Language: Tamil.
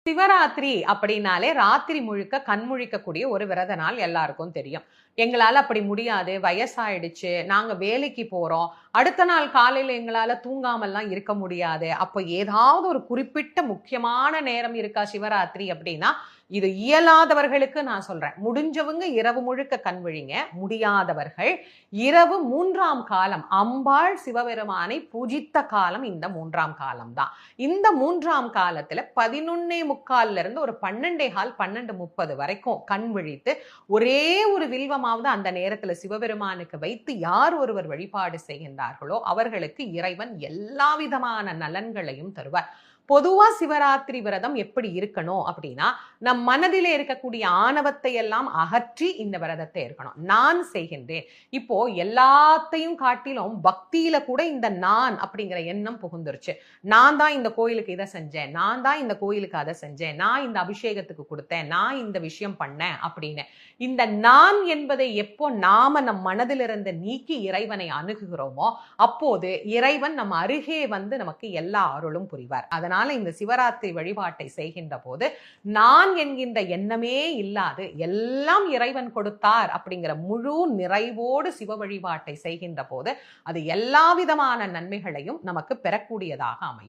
சிவராத்திரி அப்படின்னாலே ராத்திரி முழுக்க கண் முழிக்கக்கூடிய ஒரு விரத நாள் எல்லாருக்கும் தெரியும். எங்களால அப்படி முடியாது, வயசாயிடுச்சு, நாங்க வேலைக்கு போறோம், அடுத்த நாள் காலையில எங்களால தூங்காமல்லாம் இருக்க முடியாது. அப்ப ஏதாவது ஒரு குறிப்பிட்ட முக்கியமான நேரம் இருக்கா சிவராத்திரி அப்படின்னா, இது இயலாதவர்களுக்கு நான் சொல்றேன். முடிஞ்சவங்க இரவு முழுக்க கண் விழிங்க. முடியாதவர்கள் இரவு 3ஆம் காலம் அம்பாள் சிவபெருமானை பூஜித்த காலம் இந்த 3ஆம் காலம் தான். இந்த 3ஆம் காலத்துல 11:45 இருந்து ஒரு 12:15 12:30 வரைக்கும் கண் விழித்து ஒரே ஒரு வில்வமாவது அந்த நேரத்துல சிவபெருமானுக்கு வைத்து யார் ஒருவர் வழிபாடு செய்கின்றார்களோ அவர்களுக்கு இறைவன் எல்லா விதமான நலன்களையும் தருவார். பொதுவா சிவராத்திரி விரதம் எப்படி இருக்கணும் அப்படின்னா, நம் மனதிலே இருக்கக்கூடிய ஆணவத்தை எல்லாம் அகற்றி இந்த விரதத்தை இருக்கணும். நான் செய்கின்றேன். இப்போ எல்லாத்தையும் காட்டிலும் பக்தியில கூட இந்த நான் அப்படிங்கிற எண்ணம் புகுந்துருச்சு. நான் தான் இந்த கோயிலுக்கு இதை செஞ்சேன், நான் தான் இந்த கோயிலுக்கு அதை செஞ்சேன், நான் இந்த அபிஷேகத்துக்கு கொடுத்தேன், நான் இந்த விஷயம் பண்ணேன் அப்படின்னு. இந்த நான் என்பதை எப்போ நாம நம் மனதிலிருந்து நீக்கி இறைவனை அணுகுகிறோமோ அப்போது இறைவன் நம் அருகே வந்து நமக்கு எல்லா அருளும் புரிவார். அதனால இந்த சிவராத்திரி வழிபாட்டை செய்கின்ற போது நான் என்கின்ற எண்ணமே இல்லாது எல்லாம் இறைவன் கொடுத்தார் அப்படிங்கிற முழு நிறைவோடு சிவ வழிபாட்டை செய்கின்ற போது அது எல்லா விதமான நன்மைகளையும் நமக்கு பெறக்கூடியதாக அமையும்.